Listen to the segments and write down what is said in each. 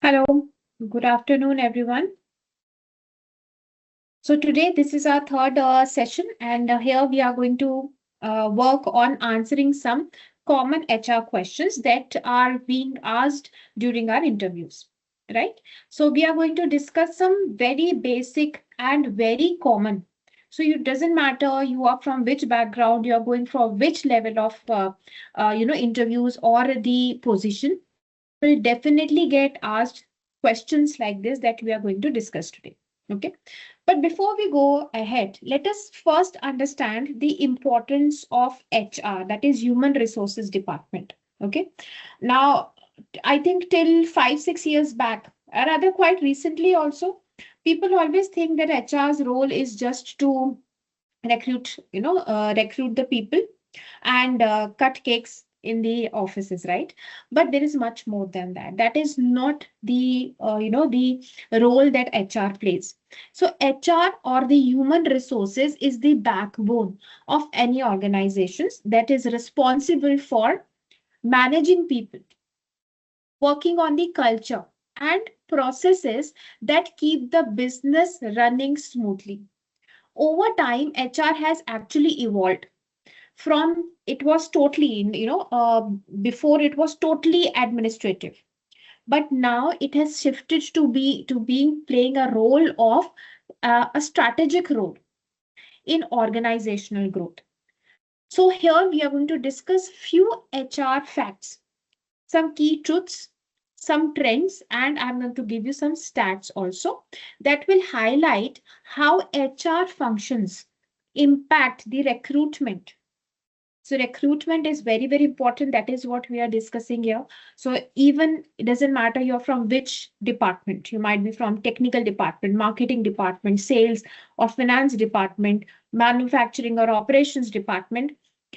Hello, good afternoon, everyone. So today this is our third session, and here we are going to work on answering some common HR questions that are being asked during our interviews, right? So we are going to discuss some very basic and very common. So it doesn't matter you are from which background, you are going from which level of interviews or the position. You will definitely get asked questions like this that we are going to discuss today. Okay. But before we go ahead, let us first understand the importance of HR, that is Human Resources Department. Okay. Now, I think till 5, 6 years back, or rather quite recently also, people always think that HR's role is just to recruit the people and cut cakes in the offices, right? But there is much more than that. That is not the role that HR plays. So HR, or the human resources, is the backbone of any organizations that is responsible for managing people, working on the culture and processes that keep the business running smoothly. Over time, HR has actually evolved from, it was totally before it was totally administrative, but now it has shifted to being playing a role of a strategic role in organizational growth. So here we are going to discuss few HR facts, some key truths, some trends, and I'm going to give you some stats also that will highlight how HR functions impact the recruitment. So recruitment is very, very important. That is what we are discussing here. So even it doesn't matter you're from which department. You might be from technical department, marketing department, sales or finance department, manufacturing or operations department.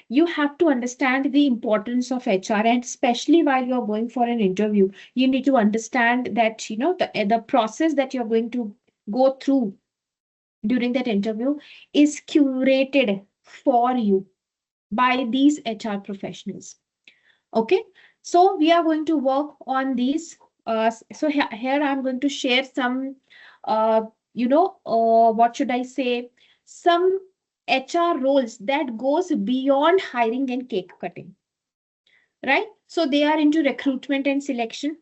You have to understand the importance of HR, and especially while you're going for an interview, you need to understand that the process that you're going to go through during that interview is curated for you by these HR professionals. Okay, so we are going to work on these. Here I'm going to share some, what should I say? Some HR roles that goes beyond hiring and cake cutting, right? So they are into recruitment and selection.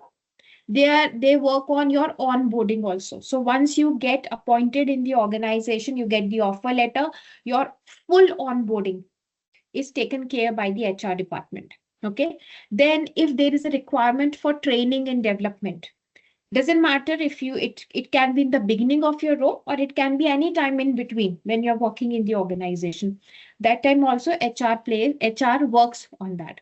They work on your onboarding also. So once you get appointed in the organization, you get the offer letter, your full onboarding is taken care by the HR department. Okay. Then if there is a requirement for training and development, doesn't matter if it can be in the beginning of your role or it can be any time in between when you're working in the organization. That time also HR works on that.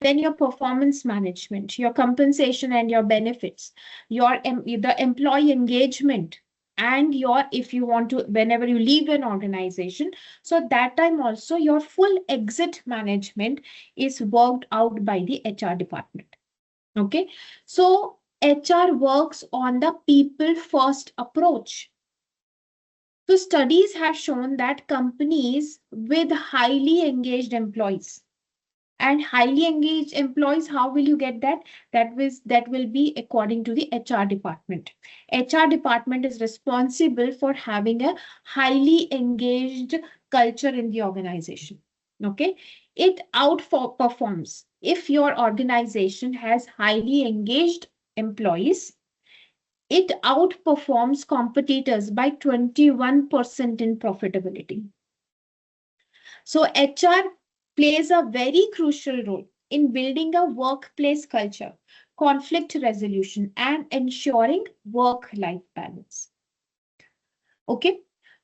Then your performance management, your compensation and your benefits, the employee engagement, and your, if you want to, whenever you leave an organization, so that time also your full exit management is worked out by the HR department. Okay, so HR works on the people first approach. So studies have shown that companies with highly engaged employees, and highly engaged employees, how will you get that? That will be according to the HR department. HR department is responsible for having a highly engaged culture in the organization. Okay, it outperforms. If your organization has highly engaged employees, it outperforms competitors by 21% in profitability. So HR plays a very crucial role in building a workplace culture, conflict resolution, and ensuring work-life balance. Okay.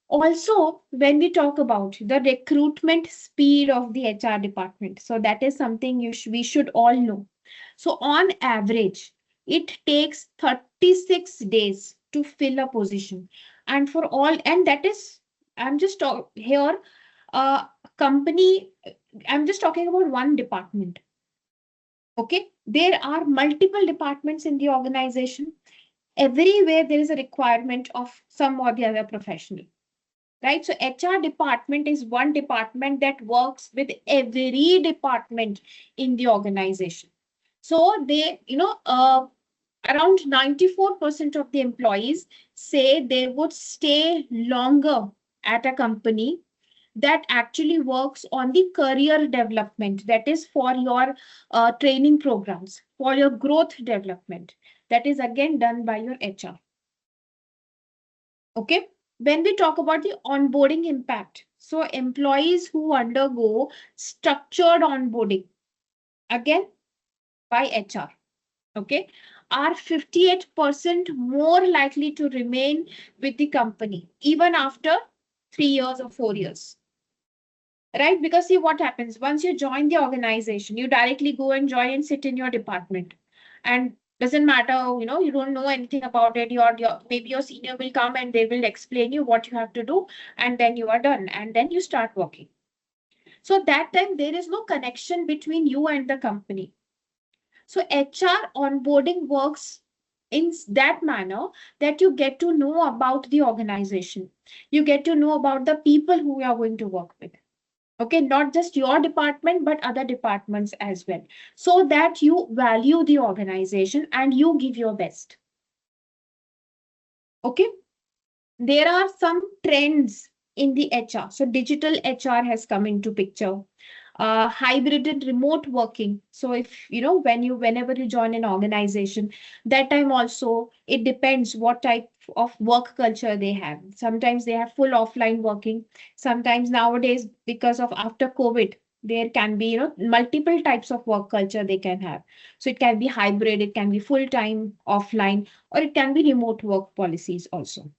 Also, when we talk about the recruitment speed of the HR department, so that is something we should all know. So on average, it takes 36 days to fill a position. And for all, and that is, I'm just here, company, I'm just talking about one department. Okay, there are multiple departments in the organization. Everywhere there is a requirement of some or the other professional, right? So HR department is one department that works with every department in the organization. So they, Around 94% of the employees say they would stay longer at a company that actually works on the career development, that is for your training programs, for your growth development, that is again done by your HR. Okay. When we talk about the onboarding impact, so employees who undergo structured onboarding, again by HR, okay, are 58% more likely to remain with the company even after 3 years or 4 years. Right? Because see what happens once you join the organization, you directly go and join and sit in your department. And doesn't matter, you don't know anything about it. Your maybe your senior will come and they will explain you what you have to do, and then you are done. And then you start working. So that time there is no connection between you and the company. So HR onboarding works in that manner that you get to know about the organization. You get to know about the people who you are going to work with. Okay, not just your department, but other departments as well, so that you value the organization and you give your best. Okay, there are some trends in the HR. So digital HR has come into picture. Hybrid and remote working. So if whenever you join an organization, that time also it depends what type of work culture they have. Sometimes they have full offline working. Sometimes nowadays, because of after COVID, there can be multiple types of work culture they can have. So it can be hybrid, it can be full time offline, or it can be remote work policies also.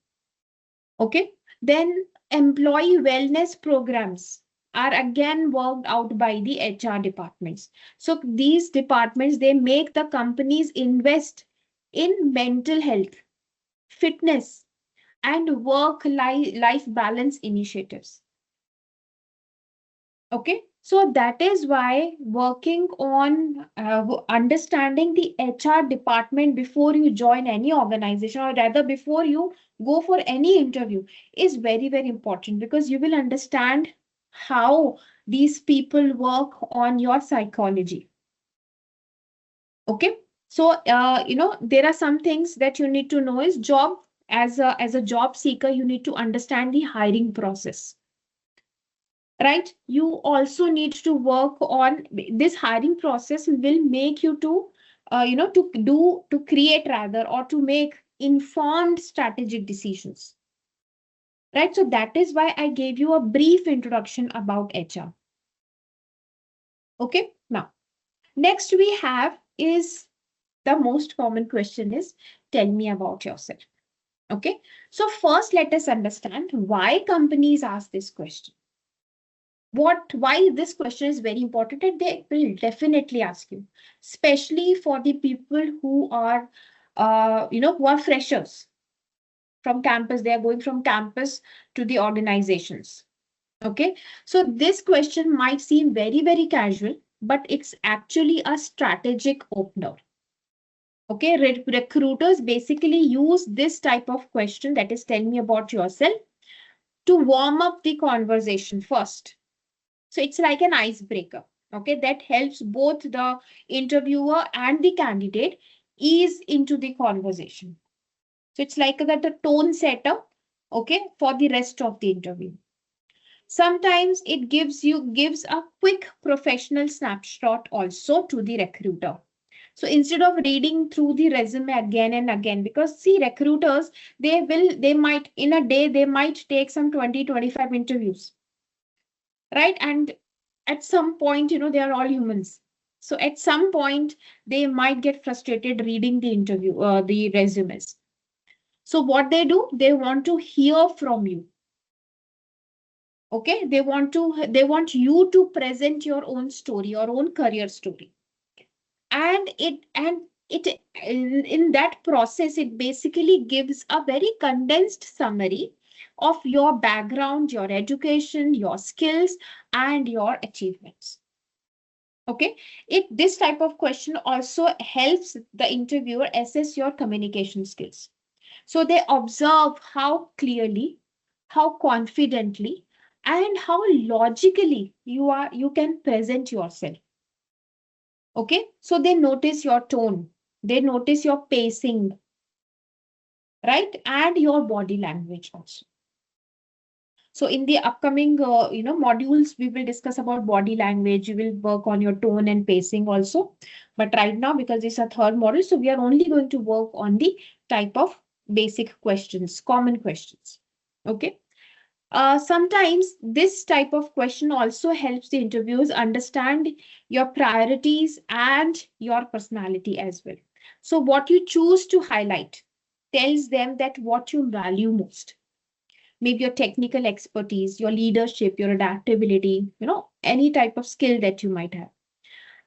Okay. Then employee wellness programs are again worked out by the HR departments. So these departments, they make the companies invest in mental health, fitness, and work-life balance initiatives. Okay. So that is why working on understanding the HR department before you join any organization, or rather before you go for any interview, is very, very important, because you will understand how these people work on your psychology. Okay. So, there are some things that you need to know is job as a job seeker, you need to understand the hiring process. Right? You also need to work on this hiring process will make you to, to create rather, or to make informed strategic decisions. Right? So that is why I gave you a brief introduction about HR. Okay. Now, next we have is the most common question is, tell me about yourself. Okay. So first, let us understand why companies ask this question. Why this question is very important, and they will definitely ask you, especially for the people who are who are freshers from campus. They are going from campus to the organizations. Okay, so this question might seem very, very casual, but it's actually a strategic opener. Okay, recruiters basically use this type of question, that is, tell me about yourself, to warm up the conversation first. So it's like an icebreaker, okay, that helps both the interviewer and the candidate ease into the conversation. So it's like that a tone setter, okay, for the rest of the interview. Sometimes it gives a quick professional snapshot also to the recruiter. So instead of reading through the resume again and again, because see, recruiters, they might in a day, they might take some 20-25 interviews. Right? And at some point, they are all humans. So at some point, they might get frustrated reading the resumes. So what they do, they want to hear from you. Okay, they want you to present your own story, your own career story. And it in that process, it basically gives a very condensed summary of your background, your education, your skills, and your achievements. Okay, this type of question also helps the interviewer assess your communication skills. So they observe how clearly, how confidently, and how logically you can present yourself. Okay, so they notice your tone, They notice your pacing, right? And your body language also. So in the upcoming, modules, we will discuss about body language. We will work on your tone and pacing also. But right now, because this is a third module, so we are only going to work on the type of basic questions, common questions. Okay. Sometimes this type of question also helps the interviewers understand your priorities and your personality as well. So what you choose to highlight tells them that what you value most. Maybe your technical expertise, your leadership, your adaptability, any type of skill that you might have.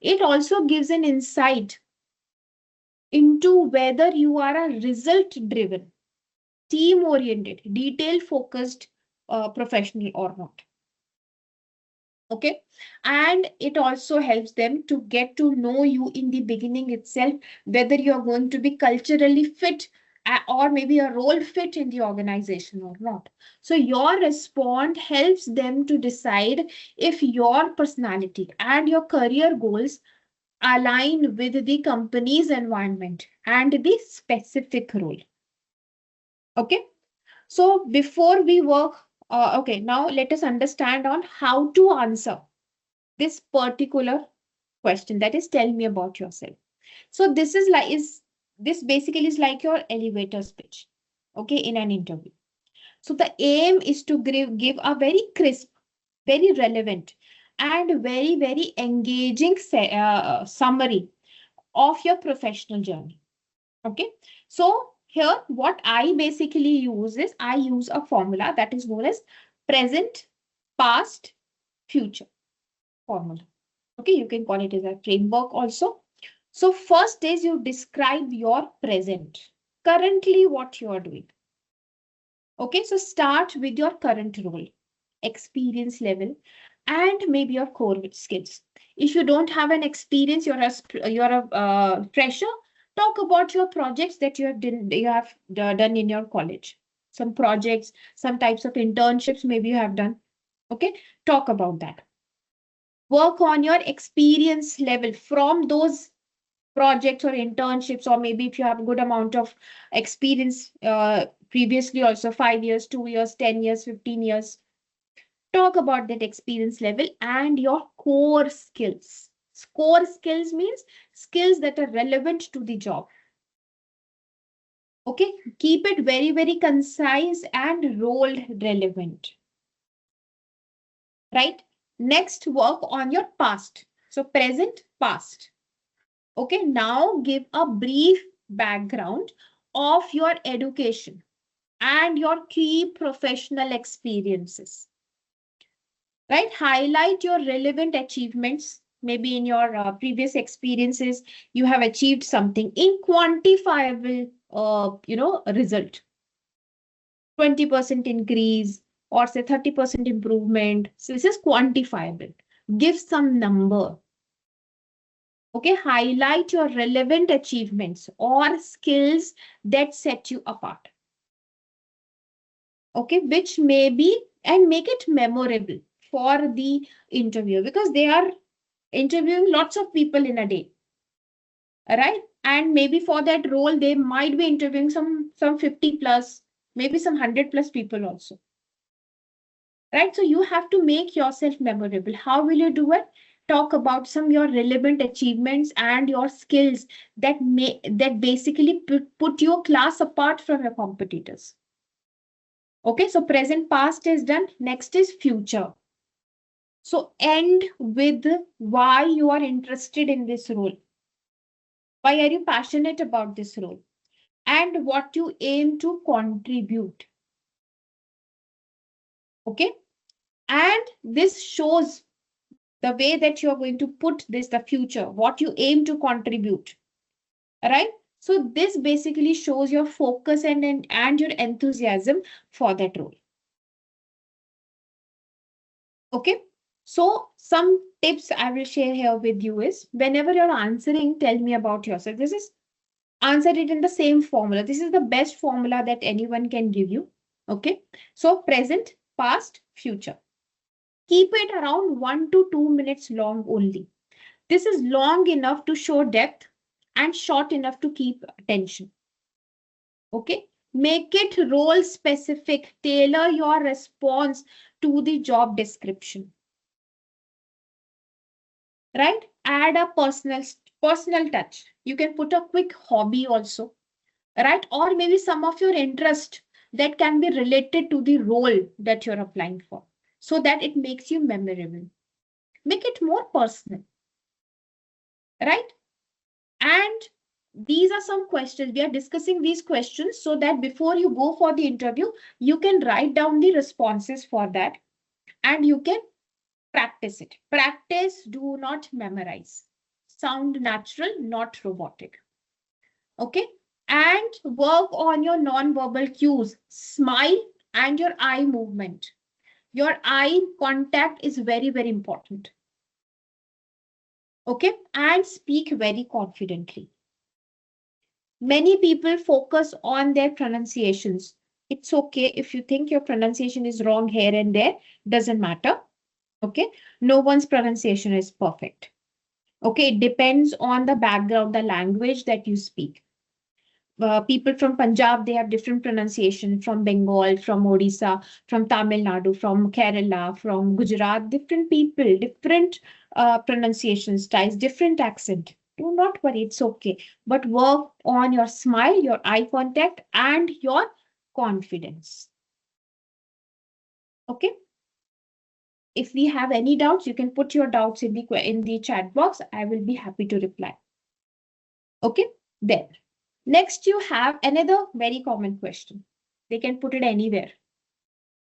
It also gives an insight into whether you are a result driven, team oriented, detail focused professional or not. Okay. And it also helps them to get to know you in the beginning itself, whether you're going to be culturally fit or maybe a role fit in the organization or not. So your response helps them to decide if your personality and your career goals align with the company's environment and the specific role. Okay. So before we work, okay, now let us understand on how to answer this particular question, that is, tell me about yourself. So this basically is like your elevator speech, okay, in an interview. So the aim is to give a very crisp, very relevant, and very engaging summary of your professional journey. Okay. So here what I basically use is I use a formula that is known as present, past, future formula. Okay, you can call it as a framework also. So first is you describe your present, currently what you are doing. Okay, so start with your current role, experience level, and maybe your core skills. If you don't have an experience, you're a fresher. Talk about your projects that you have done in your college. Some projects, some types of internships maybe you have done. Okay, talk about that. Work on your experience level from those projects or internships, or maybe if you have a good amount of experience previously also, 5 years, 2 years, 10 years, 15 years. Talk about that experience level and your core skills. Core skills means skills that are relevant to the job. Okay, keep it very concise and role relevant. Right? Next, work on your past. So present, past. Okay, now give a brief background of your education and your key professional experiences. Right? Highlight your relevant achievements. Maybe in your previous experiences, you have achieved something in quantifiable, result. 20% increase or say 30% improvement. So this is quantifiable. Give some number. Okay, highlight your relevant achievements or skills that set you apart. Okay, which may be, and make it memorable for the interviewer, because they are interviewing lots of people in a day. All right. And maybe for that role, they might be interviewing some 50 plus, maybe some 100 plus people also. Right. So you have to make yourself memorable. How will you do it? Talk about some your relevant achievements and your skills that basically put your class apart from your competitors. Okay, so present, past is done. Next is future. So end with why you are interested in this role. Why are you passionate about this role? And what you aim to contribute. Okay, and this shows the way that you are going to put this, the future, what you aim to contribute. Right? So this basically shows your focus and your enthusiasm for that role. Okay. So some tips I will share here with you is, whenever you're answering, tell me about yourself. This is answer it in the same formula. This is the best formula that anyone can give you. Okay. So present, past, future. Keep it around 1 to 2 minutes long only. This is long enough to show depth, and short enough to keep attention. Okay. Make it role specific. Tailor your response to the job description. Right? Add a personal touch. You can put a quick hobby also, right? Or maybe some of your interest that can be related to the role that you're applying for, so that it makes you memorable. Make it more personal, right? And these are some questions. We are discussing these questions so that before you go for the interview, you can write down the responses for that and you can practice it. Practice, do not memorize. Sound natural, not robotic. Okay. And work on your non-verbal cues. Smile and your eye movement. Your eye contact is very, very important. Okay. And speak very confidently. Many people focus on their pronunciations. It's okay if you think your pronunciation is wrong here and there, doesn't matter. Okay. No one's pronunciation is perfect. Okay. It depends on the background, the language that you speak. People from Punjab, they have different pronunciation, from Bengal, from Odisha, from Tamil Nadu, from Kerala, from Gujarat, different people, different pronunciation styles, different accent. Do not worry, it's okay. But work on your smile, your eye contact, and your confidence. Okay. If we have any doubts, you can put your doubts in the chat box. I will be happy to reply. Okay. Then. Next, you have another very common question. They can put it anywhere.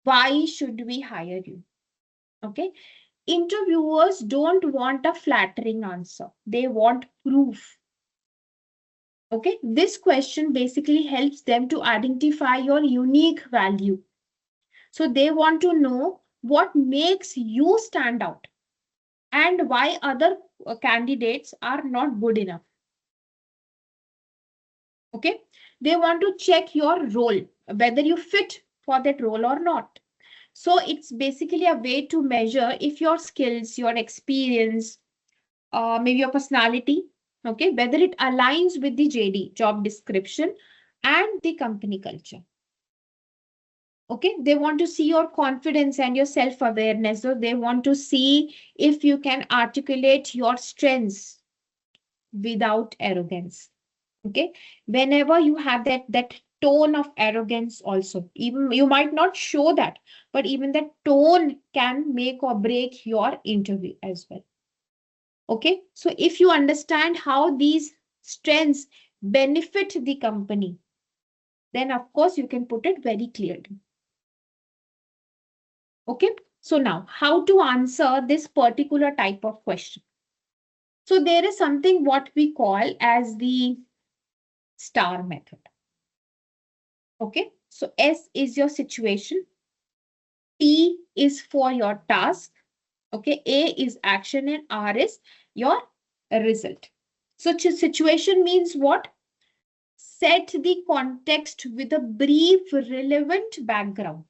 Why should we hire you? Okay. Interviewers don't want a flattering answer. They want proof. Okay. This question basically helps them to identify your unique value. So they want to know what makes you stand out and why other candidates are not good enough. Okay. They want to check your role, whether you fit for that role or not. So it's basically a way to measure if your skills, your experience, maybe your personality, okay, whether it aligns with the JD, job description, and the company culture. Okay, they want to see your confidence and your self-awareness. So they want to see if you can articulate your strengths without arrogance. Okay, whenever you have that tone of arrogance also, even you might not show that, but even that tone can make or break your interview as well. Okay, so if you understand how these strengths benefit the company, then of course you can put it very clearly. Okay, so now how to answer this particular type of question? So there is something what we call as the STAR method. Okay, so S is your situation, T is for your task, okay, A is action, and R is your result. So situation means what? Set the context with a brief, relevant background.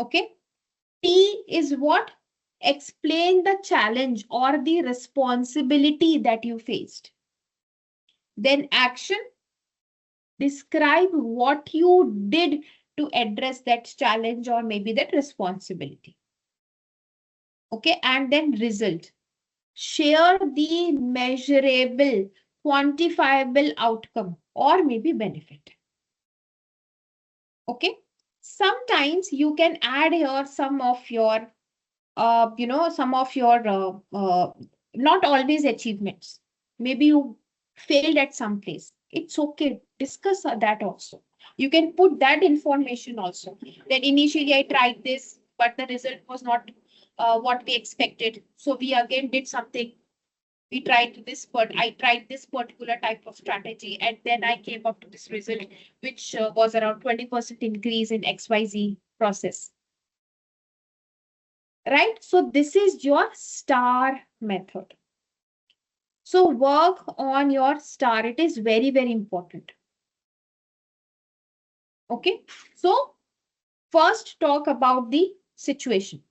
Okay. T is what? Explain the challenge or the responsibility that you faced. Then action. Describe what you did to address that challenge or maybe that responsibility. Okay. And then result. Share the measurable, quantifiable outcome or maybe benefit. Okay. Sometimes you can add here some of your, some of your, not always achievements. Maybe you failed at some place. It's okay. Discuss that also. You can put that information also. That initially I tried this, but the result was not what we expected. So we again did something. We tried this, but I tried this particular type of strategy, and then I came up to this result, which was around 20% increase in XYZ process. Right? So this is your STAR method. So work on your STAR. It is very, very important. Okay. So first talk about the situation.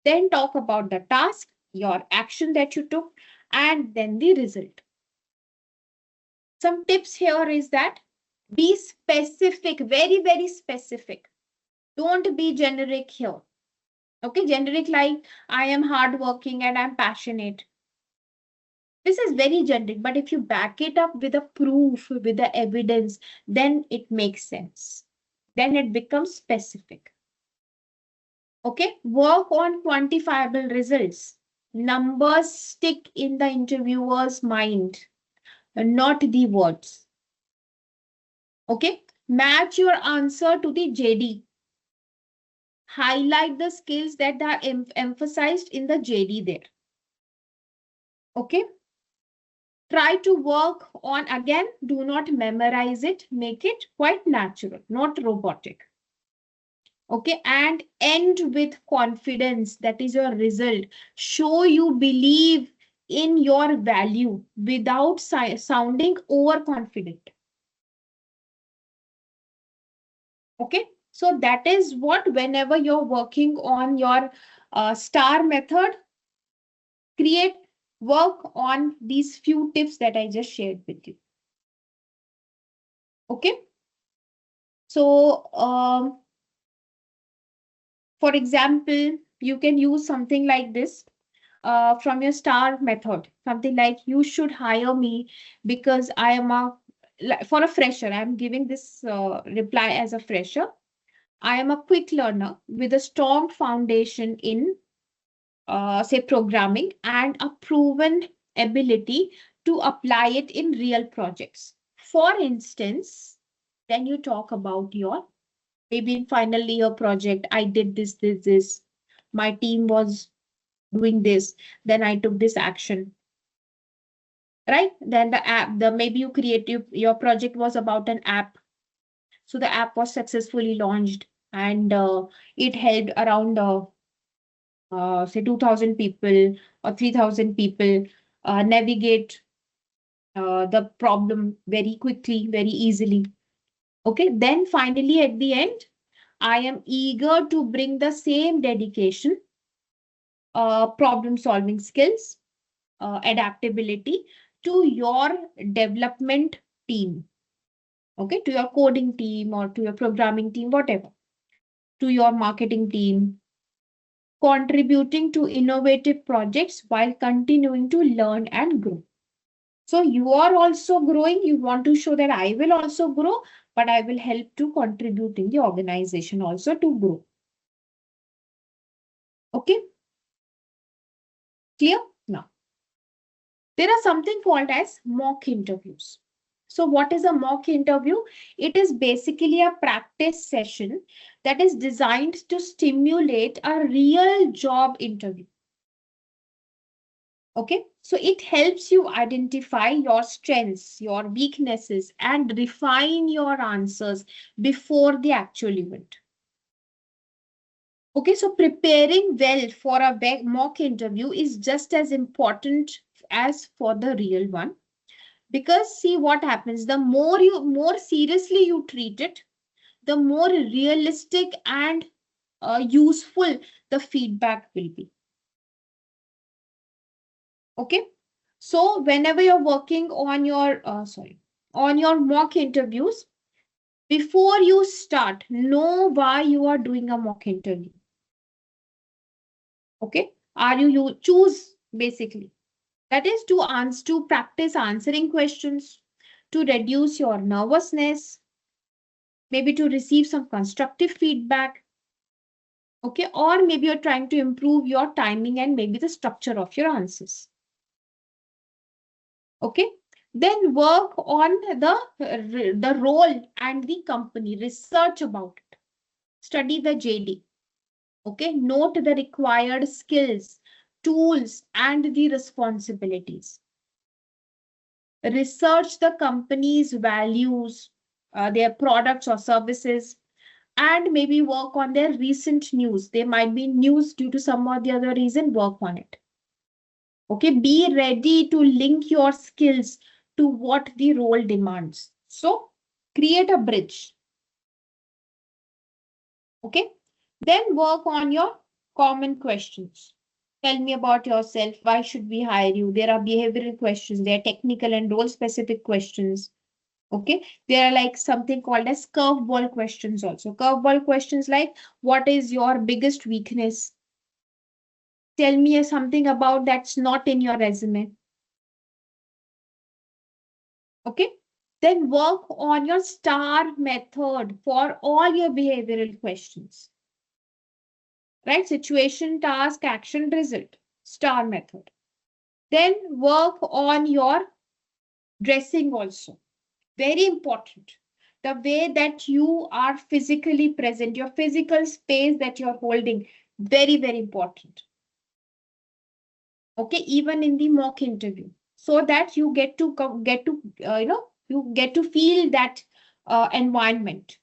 Then talk about the task, your action that you took, and then the result. Some tips here is that be specific, very, very specific. Don't be generic here. Okay, generic like I am hardworking and I'm passionate. This is very generic, but if you back it up with a proof, with the evidence, then it makes sense. Then it becomes specific. Okay, work on quantifiable results. Numbers stick in the interviewer's mind, not the words. Okay, match your answer to the JD. Highlight the skills that are emphasized in the JD there. Okay, try to work on, again, do not memorize it, make it quite natural, not robotic. Okay, and end with confidence. That is your result. Show you believe in your value without sounding overconfident. Okay, so that is what, whenever you're working on your STAR method, work on these few tips that I just shared with you. Okay, so for example, you can use something like this from your STAR method, something like, you should hire me because I am for a fresher, I'm giving this reply as a fresher. I am a quick learner with a strong foundation in, say, programming and a proven ability to apply it in real projects. For instance, then you talk about your, maybe in final year project, I did this. My team was doing this, then I took this action, right? Then the app, maybe you created, your project was about an app. So the app was successfully launched, and it helped around say 2,000 people or 3,000 people navigate the problem very quickly, very easily. Okay, then finally at the end, I am eager to bring the same dedication, problem solving skills, adaptability to your development team. Okay, to your coding team or to your programming team, whatever, to your marketing team, contributing to innovative projects while continuing to learn and grow. So you are also growing. You want to show that I will also grow, but I will help to contribute in the organization also to grow. Okay, clear? Now, there are something called as mock interviews. So what is a mock interview? It is basically a practice session that is designed to stimulate a real job interview. Okay, so it helps you identify your strengths, your weaknesses, and refine your answers before the actual event. Okay, so preparing well for a mock interview is just as important as for the real one. Because see what happens, the more seriously you treat it, the more realistic and useful the feedback will be. Okay, so whenever you're working on your on your mock interviews, before you start, know why you are doing a mock interview. Okay, are you choose basically, that is to practice answering questions, to reduce your nervousness, maybe to receive some constructive feedback. Okay, or maybe you're trying to improve your timing and maybe the structure of your answers. Okay, then work on the role and the company, research about it, study the JD. Okay, note the required skills, tools, and the responsibilities. Research the company's values, their products or services, and maybe work on their recent news. They might be news due to some or the other reason, work on it. Okay, be ready to link your skills to what the role demands. So create a bridge. Okay, then work on your common questions. Tell me about yourself. Why should we hire you? There are behavioral questions. There are technical and role specific questions. Okay. There are like something called as curveball questions also. Curveball questions like, what is your biggest weakness? Tell me something about that's not in your resume. Okay. Then work on your STAR method for all your behavioral questions. Right? Situation, task, action, result. STAR method. Then work on your dressing also. Very important. The way that you are physically present, your physical space that you're holding, very, very important. Okay, even in the mock interview, so that you you get to feel that environment,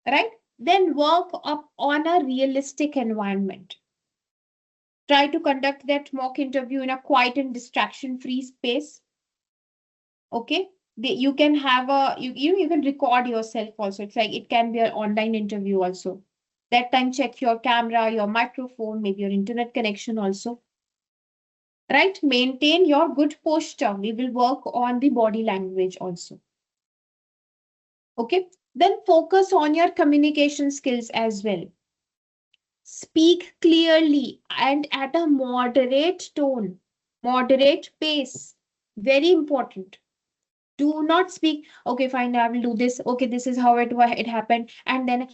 right? Then work up on a realistic environment. Try to conduct that mock interview in a quiet and distraction free space. Okay, you can have you can record yourself also. It's like it can be an online interview also. That time check your camera, your microphone, maybe your internet connection also. Right, maintain your good posture. We will work on the body language also. Okay, then focus on your communication skills as well. Speak clearly and at a moderate tone, moderate pace. Very important. Do not speak, okay, fine, I will do this. Okay, this is how it happened. And then,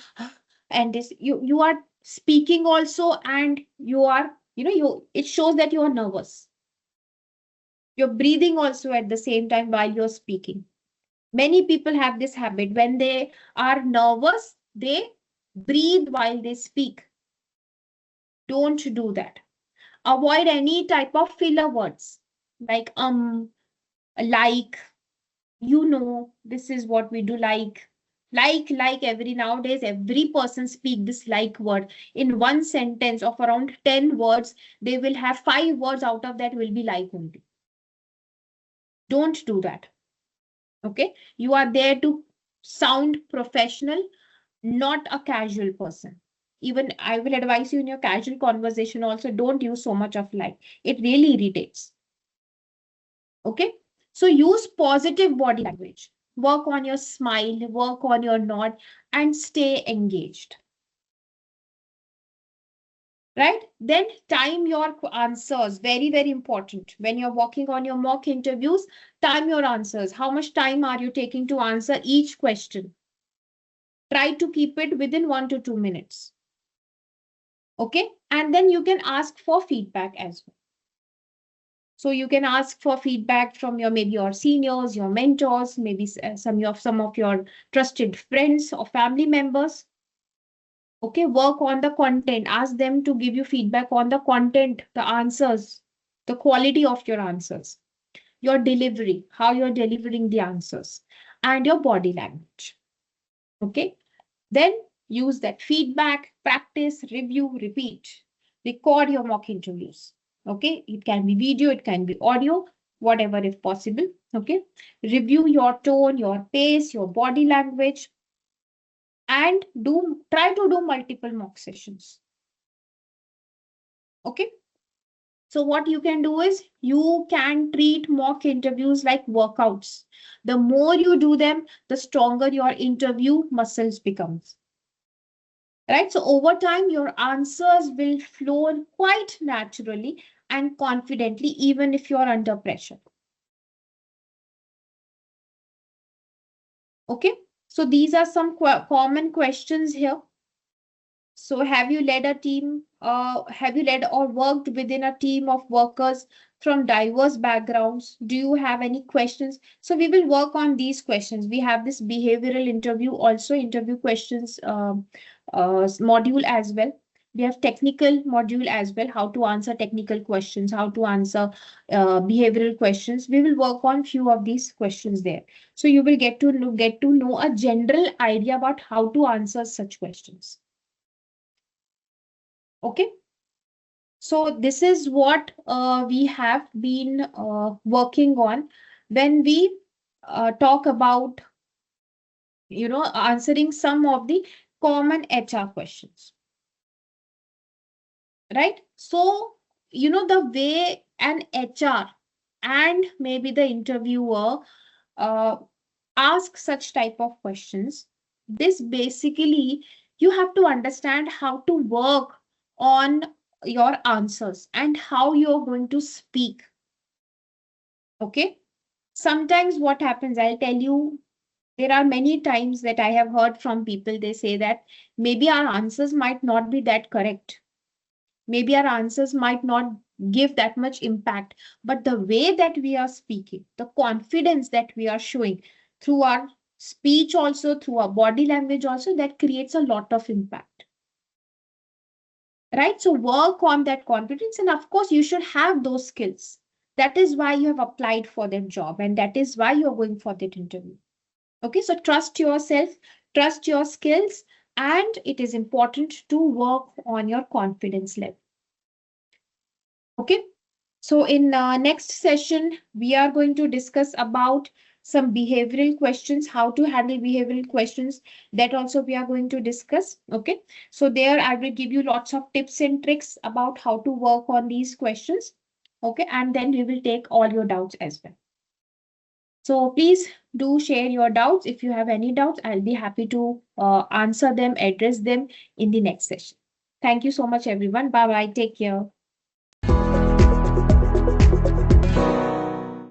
and this, you are speaking also, and you are, it shows that you are nervous. You're breathing also at the same time while you're speaking. Many people have this habit. When they are nervous, they breathe while they speak. Don't do that. Avoid any type of filler words like like, this is what we do, like every nowadays every person speak this like word. In one sentence of around 10 words, they will have 5 words out of that will be like only. Don't do that. Okay, you are there to sound professional, not a casual person. Even I will advise you in your casual conversation also, don't use so much of like. It really irritates. Okay, so use positive body language. Work on your smile, work on your nod, and stay engaged. Right? Then time your answers. Very, very important. When you're working on your mock interviews, time your answers. How much time are you taking to answer each question? Try to keep it within 1 to 2 minutes. Okay, and then you can ask for feedback as well. So you can ask for feedback from maybe your seniors, your mentors, maybe some of your trusted friends or family members. Okay, work on the content. Ask them to give you feedback on the content, the answers, the quality of your answers, your delivery, how you're delivering the answers, and your body language. Okay, then use that feedback, practice, review, repeat. Record your mock interviews. Okay, it can be video, it can be audio, whatever if possible. Okay, review your tone, your pace, your body language, and try to do multiple mock sessions. Okay, so what you can do is you can treat mock interviews like workouts. The more you do them, the stronger your interview muscles becomes. Right? So over time, your answers will flow quite naturally and confidently, even if you're under pressure. Okay. So these are some common questions here. So have you led a team? Have you led or worked within a team of workers from diverse backgrounds? Do you have any questions? So we will work on these questions. We have this behavioral interview, also interview questions module as well. We have technical module as well, how to answer technical questions, how to answer behavioral questions. We will work on few of these questions there. So you will get to know a general idea about how to answer such questions. Okay, so this is what we have been working on when we talk about, answering some of the common HR questions. right? So, the way an HR and maybe the interviewer uh, ask such type of questions, this basically you have to understand how to work on your answers and how you're going to speak. Okay. Sometimes what happens, I'll tell you, there are many times that I have heard from people, they say that maybe our answers might not be that correct. Maybe our answers might not give that much impact, but the way that we are speaking, the confidence that we are showing through our speech, also through our body language, also that creates a lot of impact. Right? So work on that confidence, and of course, you should have those skills. That is why you have applied for that job, and that is why you're going for that interview. Okay, so trust yourself, trust your skills, and it is important to work on your confidence level. Okay, so in next session, we are going to discuss about some behavioral questions, how to handle behavioral questions. That also we are going to discuss. Okay, so there I will give you lots of tips and tricks about how to work on these questions. Okay, and then we will take all your doubts as well. So please do share your doubts. If you have any doubts, I'll be happy to answer them, address them in the next session. Thank you so much, everyone. Bye bye. Take care.